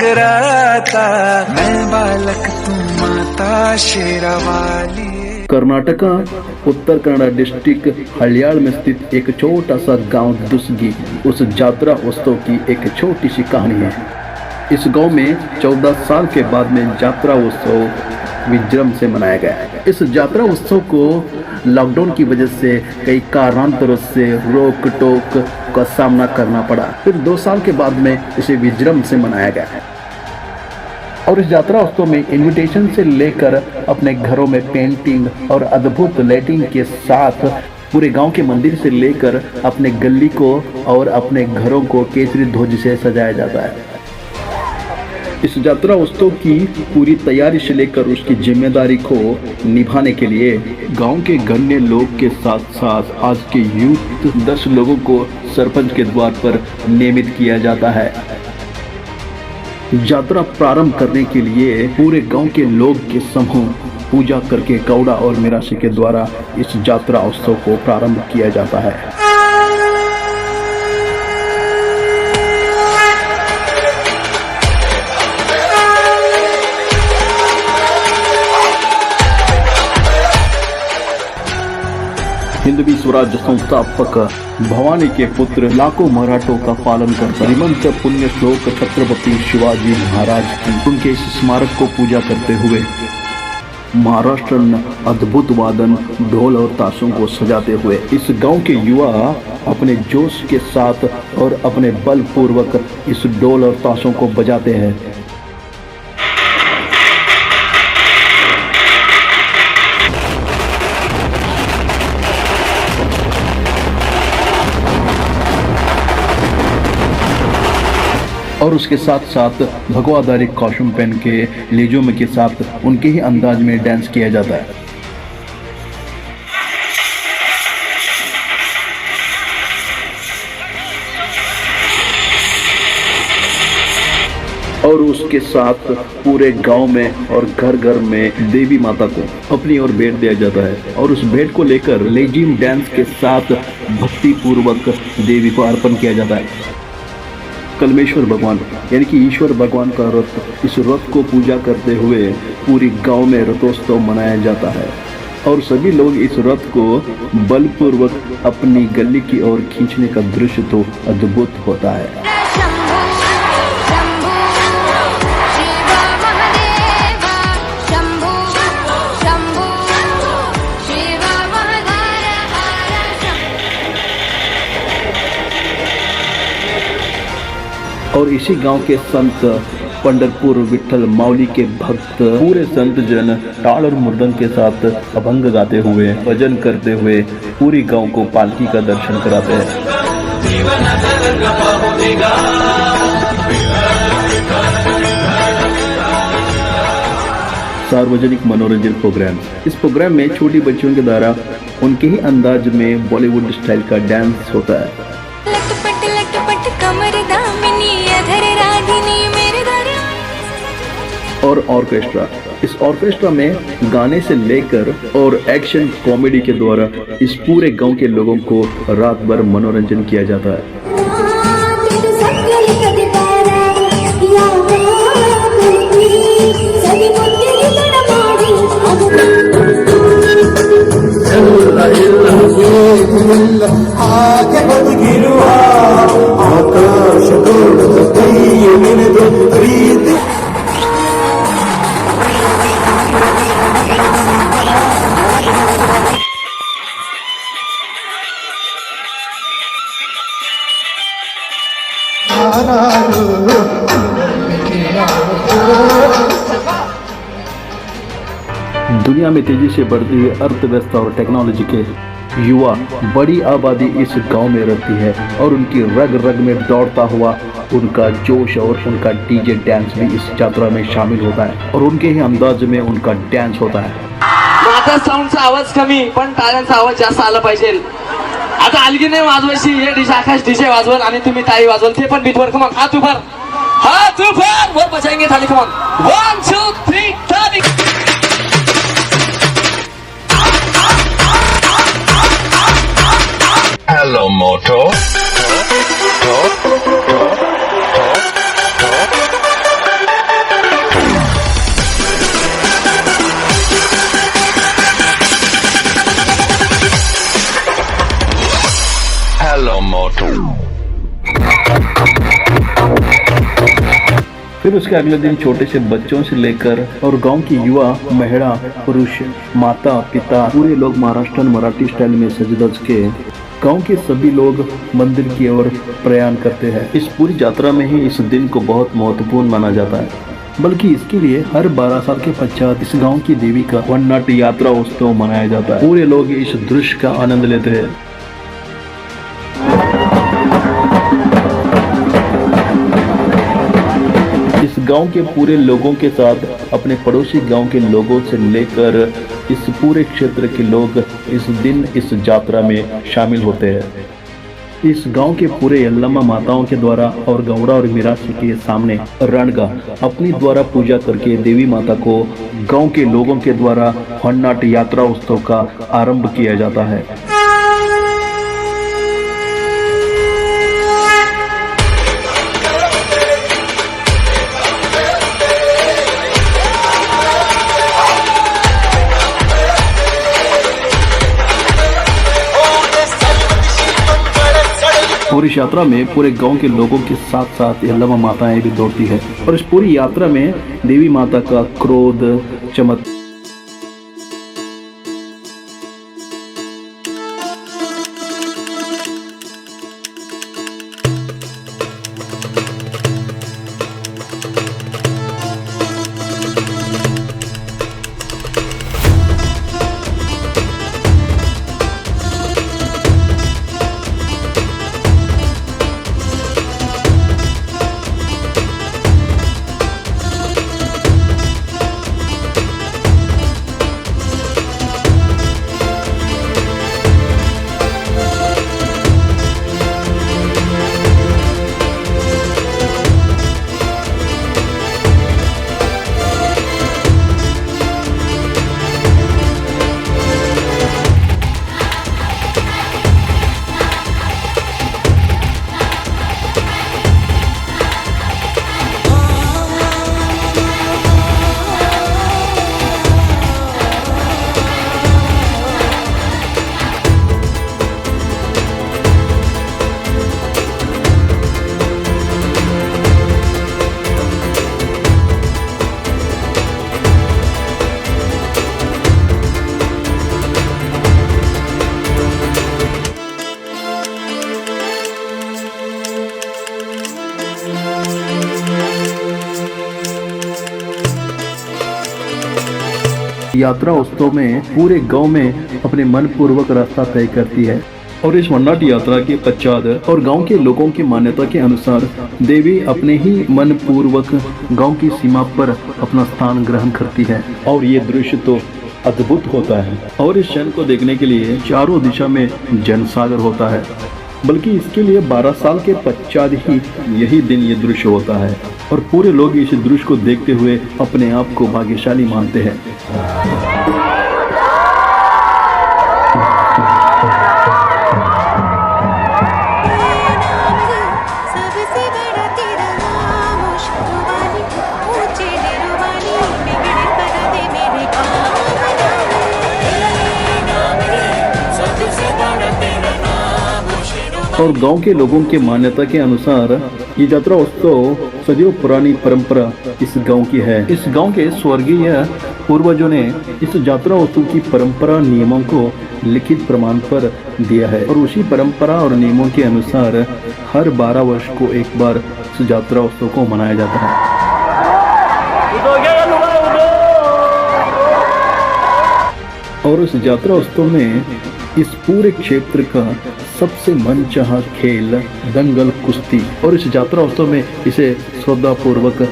जगराता, मैं बालक तू माता शेरावाली। कर्नाटका उत्तर कन्नड़ डिस्ट्रिक्ट हलियाल में स्थित एक छोटा सा गांव दुस्गी, उस जात्रा उत्सव की एक छोटी सी कहानी है। इस गांव में 14 साल के बाद में जात्रा उत्सव विजृंभ से मनाया गया। इस जात्रा उत्सव को लॉकडाउन की वजह से कई कारणों से रोक टोक का सामना करना पड़ा। फिर 2 साल के बाद में इसे विजृंभ से मनाया गया। और इस यात्रा उत्सव में इनविटेशन से लेकर अपने घरों में पेंटिंग और अद्भुत लाइटिंग के साथ पूरे गांव के मंदिर से लेकर अपने गली को और अपने घरों को केसरी ध्वज से सजाया जाता है। इस यात्रा उत्सव की पूरी तैयारी से लेकर उसकी जिम्मेदारी को निभाने के लिए गांव के गण्य लोग के साथ साथ आज के यूथ 10 लोगों को सरपंच के द्वार पर नियमित किया जाता है। यात्रा प्रारंभ करने के लिए पूरे गांव के लोग के समूह पूजा करके गौड़ा और मिरासी के द्वारा इस यात्रा उत्सव को प्रारंभ किया जाता है। हिंदवी स्वराज्य संस्थापक भवानी के पुत्र लाखों मराठों का पालन करता श्रीमंत पुण्य श्लोक छत्रपति शिवाजी महाराज की उनके इस स्मारक को पूजा करते हुए महाराष्ट्र अद्भुत वादन ढोल और ताशों को सजाते हुए इस गांव के युवा अपने जोश के साथ और अपने बल पूर्वक इस ढोल और ताशों को बजाते हैं। और उसके साथ साथ भगवादारी कॉस्ट्यूम पहन के लेजोम के साथ उनके ही अंदाज में डांस किया जाता है। और उसके साथ पूरे गांव में और घर घर में देवी माता को अपनी ओर भेंट दिया जाता है और उस भेंट को लेकर लेजिम डांस के साथ भक्ति पूर्वक देवी को अर्पण किया जाता है। कलमेश्वर भगवान यानी कि ईश्वर भगवान का रथ, इस रथ को पूजा करते हुए पूरी गांव में रथोत्सव मनाया जाता है और सभी लोग इस रथ को बलपूर्वक अपनी गली की ओर खींचने का दृश्य तो अद्भुत होता है। और इसी गांव के संत पंढरपुर विठल माउली के भक्त पूरे संत जन ताल और मृदंग के साथ अभंग गाते हुए भजन करते हुए पूरी गांव को पालकी का दर्शन कराते हैं। सार्वजनिक मनोरंजन प्रोग्राम, इस प्रोग्राम में छोटी बच्चियों के द्वारा उनके ही अंदाज में बॉलीवुड स्टाइल का डांस होता है। और ऑर्केस्ट्रा, इस ऑर्केस्ट्रा में गाने से लेकर और एक्शन कॉमेडी के द्वारा इस पूरे गांव के लोगों को रात भर मनोरंजन किया जाता है। दुनिया में तेजी से बढ़ती हुई अर्थव्यवस्था और टेक्नोलॉजी के युवा बड़ी आबादी इस गांव में रहती है और उनकी रग रग में दौड़ता हुआ उनका जोश और उनका डीजे डांस भी इस यात्रा में शामिल होता है और उनके ही अंदाज में उनका डांस होता है। माझा साऊंडचा आवाज कमी पण टाळ्यांचा आवाज जास्त आला पाहिजे। आता अलगीने वाजवायची हे डीजे आकाश डीजे वाजवल आणि तुम्ही टाळी वाजवल ते पण बीटवर कम हाथ ऊपर वो बजाएंगे थाली कम 1 2 3 थाली। Hello Moto फिर उसके अगले दिन छोटे से बच्चों से लेकर और गांव की युवा, महिला, पुरुष, माता, पिता, पूरे लोग महाराष्ट्रन मराठी स्टाइल में सज धज के गांव के सभी लोग मंदिर की ओर प्रयाण करते हैं। इस पूरी यात्रा में ही इस दिन को बहुत महत्वपूर्ण माना जाता है, बल्कि इसके लिए हर 12 साल के पश्चात इस गांव की देवी का वननाट यात्रा उत्सव मनाया जाता है। पूरे लोग इस दृश्य का आनंद लेते हैं। इस गांव के पूरे लोगों के साथ अपने पड़ोसी गांव के लोगों से लेकर इस पूरे क्षेत्र के लोग इस दिन इस यात्रा में शामिल होते हैं। इस गांव के पूरे यल्लम्मा माताओं के द्वारा और गौड़ा और मिरासी के सामने रणगा अपनी द्वारा पूजा करके देवी माता को गांव के लोगों के द्वारा वननाट यात्रा उत्सव का आरंभ किया जाता है। और इस यात्रा में पूरे गांव के लोगों के साथ साथ यल्लम्मा माताएं भी दौड़ती है और इस पूरी यात्रा में देवी माता का क्रोध, चमत्कार यात्रा उत्सव में पूरे गांव में अपने मन पूर्वक रास्ता तय करती है और इस वननाट यात्रा के पश्चात और गांव के लोगों की मान्यता के अनुसार देवी अपने ही मन पूर्वक गांव की सीमा पर अपना स्थान ग्रहण करती है और ये दृश्य तो अद्भुत होता है। और इस क्षण को देखने के लिए चारों दिशा में जनसागर होता है, बल्कि इसके लिए 12 साल के पश्चात ही यही दिन ये दृश्य होता है और पूरे लोग इस दृश्य को देखते हुए अपने आप को भाग्यशाली मानते हैं। और गांव के लोगों के मान्यता के अनुसार ये यात्रा उत्सव सदियों पुरानी परंपरा इस गांव की है। इस गांव के स्वर्गीय पूर्वजों ने इस यात्रा उत्सव की परंपरा नियमों को लिखित प्रमाण पर दिया है और उसी परंपरा और नियमों के अनुसार हर 12 वर्ष को एक बार इस यात्रा उत्सव को मनाया जाता है। और इस यात्रा उत्सव में इस पूरे क्षेत्र का सबसे मनचाहा खेल दंगल कुश्ती और इस यात्रा उत्सव में इसे श्रद्धा पूर्वक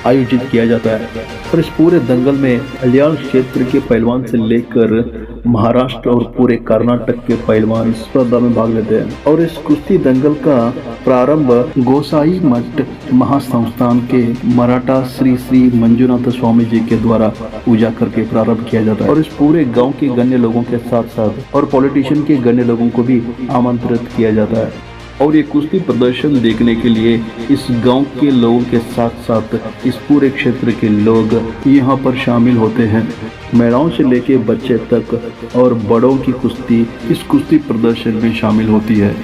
आयोजित किया जाता है और इस पूरे दंगल में हलियाल क्षेत्र के पहलवान से लेकर महाराष्ट्र और पूरे कर्नाटक के पहलवान स्पर्धा में भाग लेते हैं। और इस कुश्ती दंगल का प्रारंभ गोसाई मठ महासंस्थान के मराठा श्री श्री मंजुनाथ स्वामी जी के द्वारा पूजा करके प्रारंभ किया जाता है और इस पूरे गांव के गण्य लोगों के साथ साथ और पॉलिटिशियन के गण्य लोगों को भी आमंत्रित किया जाता है। और ये कुश्ती प्रदर्शन देखने के लिए इस गांव के लोगों के साथ साथ इस पूरे क्षेत्र के लोग यहाँ पर शामिल होते हैं। महिलाओं से लेके बच्चे तक और बड़ों की कुश्ती इस कुश्ती प्रदर्शन में शामिल होती है।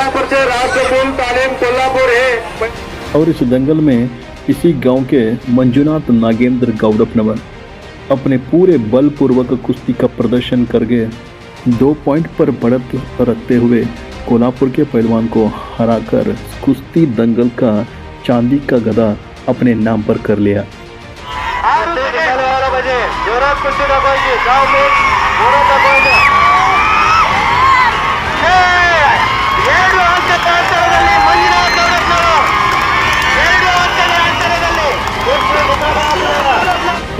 जिल्हा परिषद राष्ट्रकुल तालीम कोल्हापूर हे और इस दंगल में इसी गांव के मंजुनाथ नागेंद्र गौडपनवर अपने पूरे बलपूर्वक कुश्ती का प्रदर्शन करके 2 पॉइंट पर बढ़त रखते हुए कोल्हापुर के पहलवान को हराकर कुश्ती दंगल का चांदी का गदा अपने नाम पर कर लिया। आज देखने वाला बजे जोरात कुश्ती दाखवायची गाव में जोरात दाखवायचं ಎರಡು ಹಂತದ ಅಂತರದಲ್ಲಿ ಮಂಜುನಾಥ್ ಗೌಡಪ್ಪನವರು ಎರಡು ಹಂತದ ಅಂತರದಲ್ಲಿ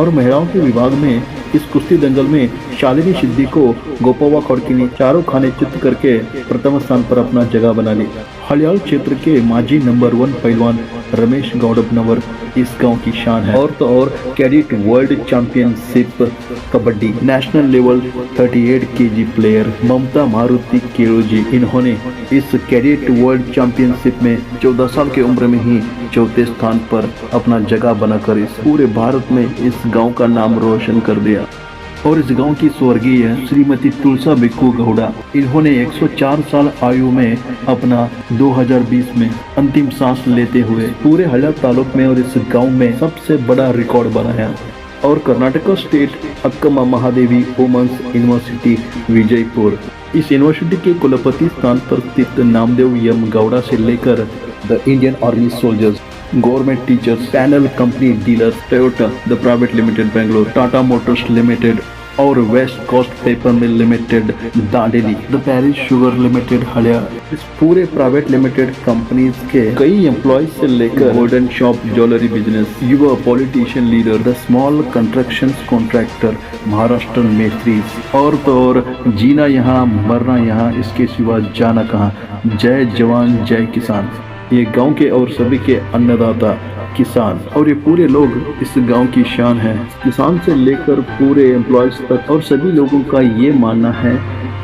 और महिलाओं के विभाग में इस कुश्ती दंगल में शालिनी सिद्धि को गोपावा खड़की ने चारों खाने चित्त करके प्रथम स्थान पर अपना जगह बना ली। हलियाल क्षेत्र के माजी नंबर 1 पहलवान रमेश गौडपनवर इस गांव की शान है। और तो और cadet world championship kabaddi national level 38 KG player Mamata Maruti Keroji, इन्होंने इस कैडेट वर्ल्ड चैंपियनशिप में 14 साल की उम्र में ही चौथे स्थान पर अपना जगह बनाकर इस पूरे भारत में इस गांव का नाम रोशन कर दिया। और इस गांव की स्वर्गीय श्रीमती तुलसा बिक्कू गौड़ा, इन्होंने 104 साल आयु में अपना 2020 में अंतिम सांस लेते हुए पूरे हलियाल तालुक में और इस गांव में सबसे बड़ा रिकॉर्ड बनाया। और Karnataka state Akkamma Mahadevi women's university Vijayapura, इस यूनिवर्सिटी के कुलपति स्थान पर स्थित नामदेव यम गौड़ा से लेकर the Indian army soldiers, government teachers, panel company dealers, Toyota the private limited Bangalore, Tata Motors limited और west coast paper mill limited Dandeli, the Paris sugar limited Haliyal, इस पूरे प्राइवेट लिमिटेड कंपनीज के कई एम्प्लॉयज से लेकर गोल्डन शॉप ज्वेलरी बिजनेस, युवा politician leader, the small construction contractor, Maharashtra मेस्त्रीज, और तो और जीना यहाँ मरना यहाँ, इसके सिवा जाना कहाँ। जय जवान जय किसान, ये गांव के और सभी के अन्नदाता किसान, और ये पूरे लोग इस गांव की शान है। किसान से लेकर पूरे एम्प्लॉयज तक और सभी लोगों का ये मानना है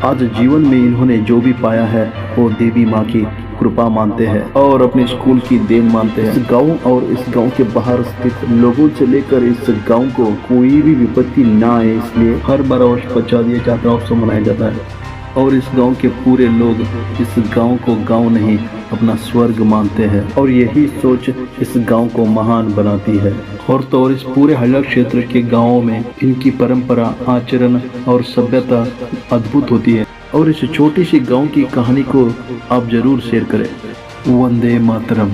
आज जीवन में इन्होंने जो भी पाया है वो देवी माँ की कृपा मानते हैं और अपने स्कूल की देन मानते हैं। इस गांव और इस गांव के बाहर स्थित लोगों से लेकर इस गांव को कोई भी विपत्ति ना आए, इसलिए हर 12 वर्ष 50 दिए जाता उत्सव मनाया जाता है। और इस गांव के पूरे लोग इस गांव को गांव नहीं अपना स्वर्ग मानते हैं और यही सोच इस गांव को महान बनाती है। और तो और इस पूरे हलियाल क्षेत्र के गांवों में इनकी परंपरा, आचरण और सभ्यता अद्भुत होती है। और इस छोटी सी गांव की कहानी को आप जरूर शेयर करें। वंदे मातरम।